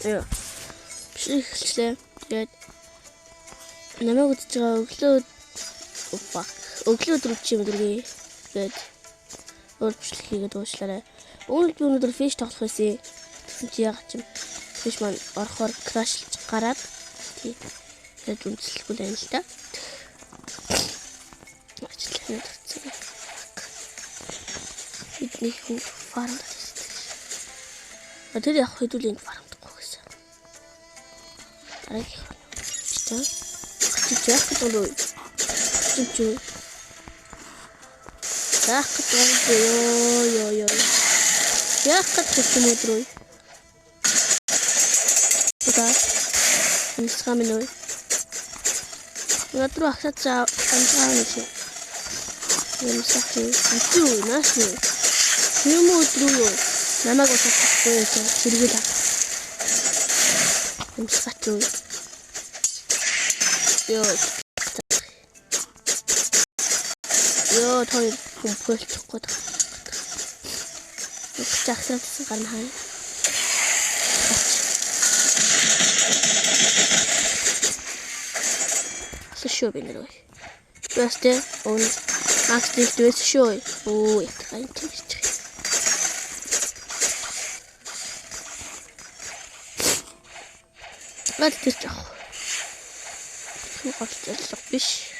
Яа. Эхэллээ. Тэгээд намайг үзэж байгаа өглөө өдрөч юм дөргий. Тэгээд өөрчлөлт хийгээд уучлаарай. Өнөөдөр би өнөөдөр фиш тоглох байсан. Тэгсэн чи яагаад ч юм фиш маань орохоор крашлж гараад тий. Тэгээд үнэлэхгүй л юм л та. Ажлын хэвчээ. Бидний хүн фарм тэр яг хэдүүл энэ фармдахгүй гэсэн. Дараагийн чинь яах гэдэг вэ? Чи яах гэдэг вэ? Йоо. Яах гэдэг юм өдрөө? Удаа инсгаа минь ой. Өдрөө ахсаа амжаа нэг юм. Юм сахи. Юу нааш юу? Юм өдрөө юу? Намайг усахгүй юм хэрэгэл аа. Юм сахи юу? Йоо той бүхэлдэхгүй даа. Загсаасан гарна хаа. Шоо бинэрөө. Бэстэ он макс дэвс шоо. Оо яхаа тийч. Мат тийч. Хурцлах биш.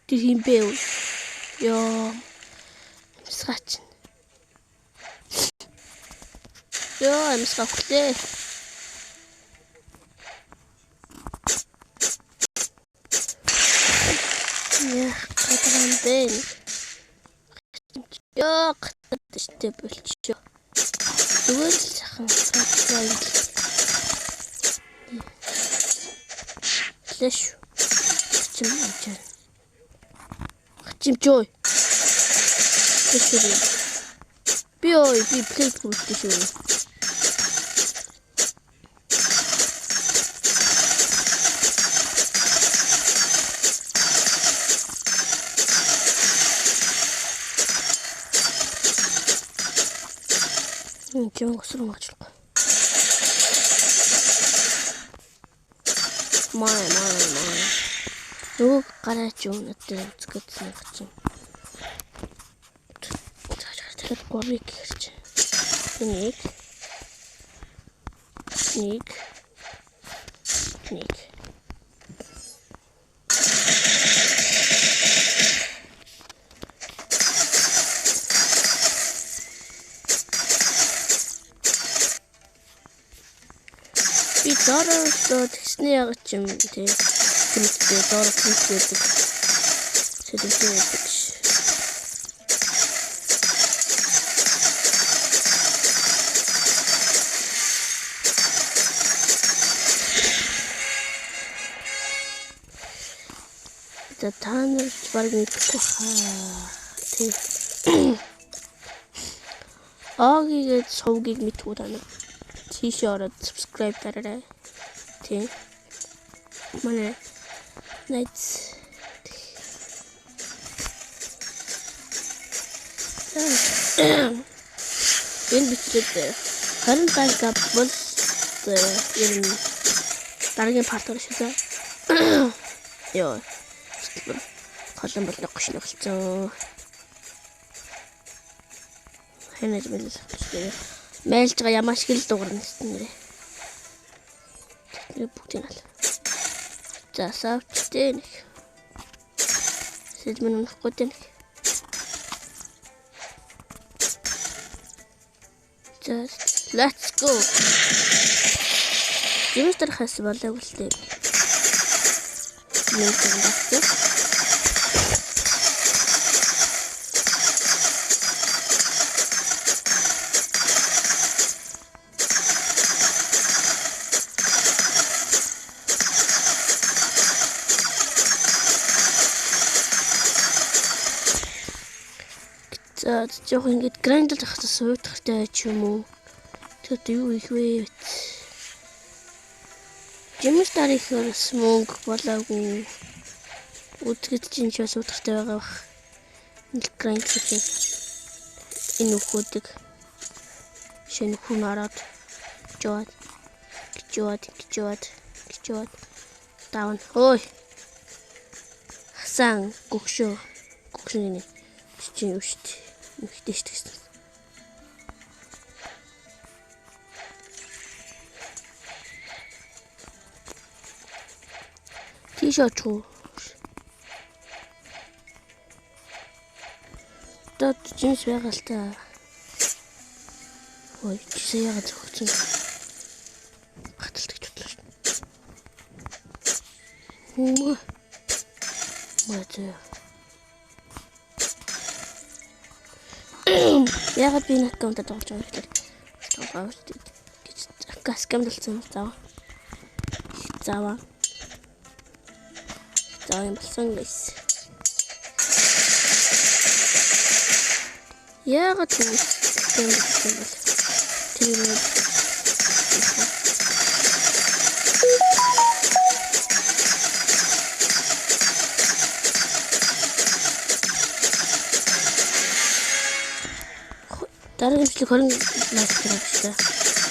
Тийм бэ. Яа. Сгач. Яа, мисгаахлээ. Яа, катамбен. Яа, каташтэй болчихё. Тэгвэл сайхан цаацаа. Флэш. Чимчой. Би плейт хүртэл шүү. Чим госроо маачлаа. Маа. Юу гараач юу надад үзгэдсэн гэж. Тэгэхээр гурыг гэрч. Нэг. Би дөрөв тэгсний яг ч юм тий. Тэгтээ дөрөв хийдэг. Сэдвээ. Танер баг мэдхгүй хаа. Тэг. Агийн сувгийг мэдгүй танаа. Тийш ороод subscribe дараарай. Тэг. Манай найз энэ бичлэг 20 байга бол энэ дараагийн парт шүү дээ. Йоо. Колон бол гош нөхөлцөө. Хэнэж мэлээ. Мэлж байгаа ямаа шиг л дуурна гэсэн нэрээ. Тэний бүгдийг ал. За савчтэй нэг. Сэдмэн унахгүй дээ нэг. За let's go. Юмстер хас болоо үлдээ. За жоох ингэж грандл захтаа суутахтай ч юм уу. Тэгт юу их вэ? Жимстар их мөнгө болоогүй. Үтгэж чинь ч суутахтай байгаа бах. Гранд гэхээр энэ хүүдэг шинэ хүн ороод Гжоод. Даун. Ой. Хасан гөгшөө. Гөгшөний чи юу шүү дээ. Ихтэй шүү дээ. T-shirt чуу. Дот джинс байгаа л та. Ой, чи яагаад зогцсон? Гаталдаг бодлоо шүү. Мөтөө. Яагаад би аккаунт тоглож байгаа гэхээр гэж газ скамдалсан зааваа юм болсон guys. Яагаад тийм скамдалсан бэ? Тэр дараагийн бичлэг 20 лайк хэрэгтэй.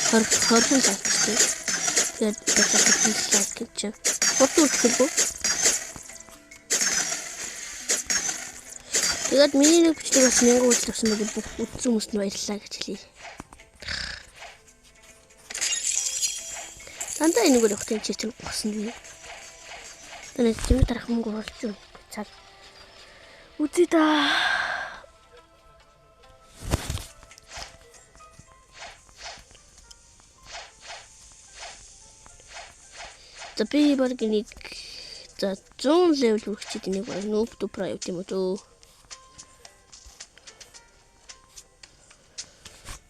20 лайк хэрэгтэй. Тэгээд дахиад лайк гэж. Фото үзчихгүй. Тэгээд миний нэг бичлэг бас 1000 үзлэгсэн нэг бүх үзсэн хүмүүст нь баярлалаа гэж хэлье. Дандаа энийг л өгтөн чичэн госон би. Тэгээд тийм дарах мөнгө болж юу цаал. Үзээ да. За би баргиныг за 100 level хүрчихэд энийг баг noob to pro юм уу?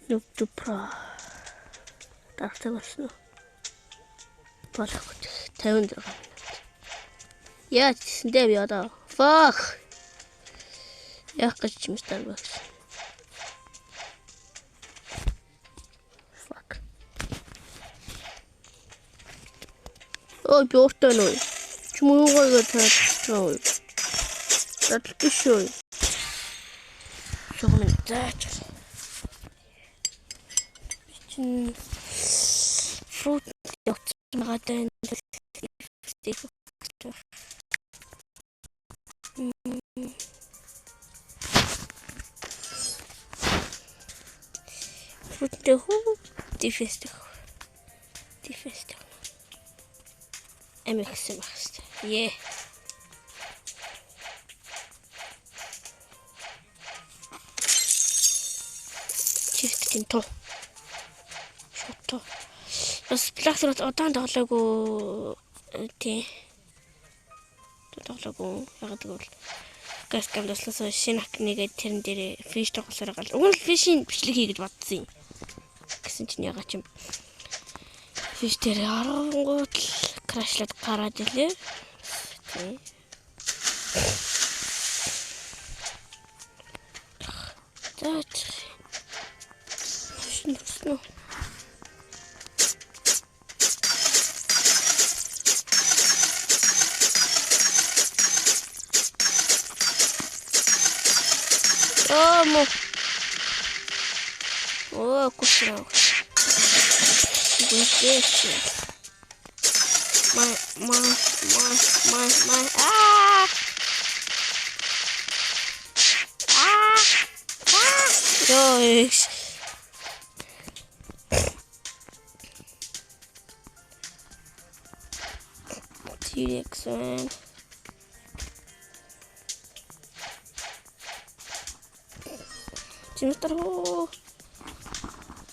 Noob to pro. Тагтаа болсон. Болох 56 минут. Яа тэндээ би одоо fuck. Яах гэж чимстар багс. Ой, бёртэн ой. Чумуугаа таацгаа. Татлышой. Чумын заач. Чин фрут явцмаатай. Фруттэй хүү дифэстэх. Эмэхсэн багс. Е. Чифтэн то. Шото. Бас плаксрот удаан тоглоогүй тий. Тоглоогүй ягаад гэвэл газ камдаслаас шинэ хакнийгээд тэрэн дээр фиш тоглосоор гал. Уг нь фишийн бичлэг хий гэж бодсон юм. Гэсэн чинь ягаад ч юм. Фиш дээр арангууд крашлаад гараад илээ. Тий. Таач. Шнэкснэ. Мо. О, кусрау. Здесь. My. Dois. T-Rex, man. Жимстэр.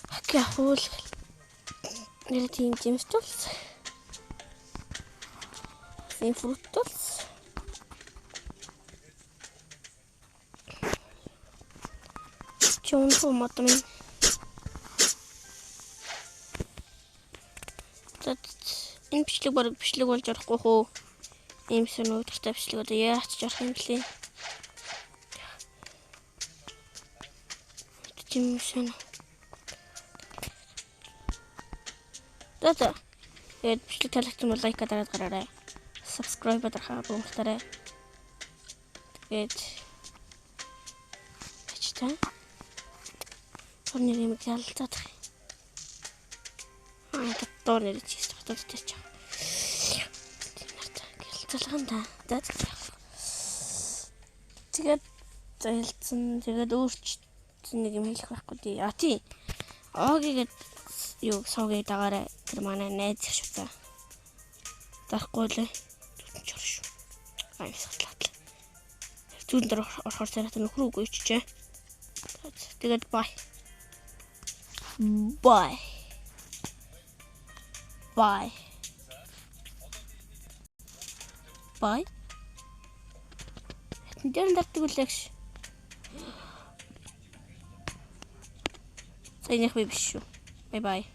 Хакяхул. Нэлтийн жимстэрс. Frutos. Чон томатами. Тэт энэ бичлэг болж орохгүй хөө. Ийм сонирхолтой бичлэг одоо яаж ч орох юм блэ? Жимсэн. Тата. Тэгээд бичлэг таалагдсан бол лайк дараад гараарай. Subscribe дарахаа бүгдээрээ. Тэгээд ачтай. Орны юм ялцаад. доор нэрэж хийх хотод тийч. Гэлцэлганда даа. Тэгээд зайлцсан. Тэгээд өөрчлөлт нэг юм хэлэх байхгүй тий. Тий. Огигээд юу суугийг дагаараа тэр манай найз их шүү. Дахгүй л чор шүү. Айсгалаатлаа. Зүүн дээр орохоор царайтай нөхөр үгүй чижээ. Тэгээд бай. Bye. Bye. Bye. Дэрэн дартаг үлээгш. Сайн их биш шүү. Bye bye.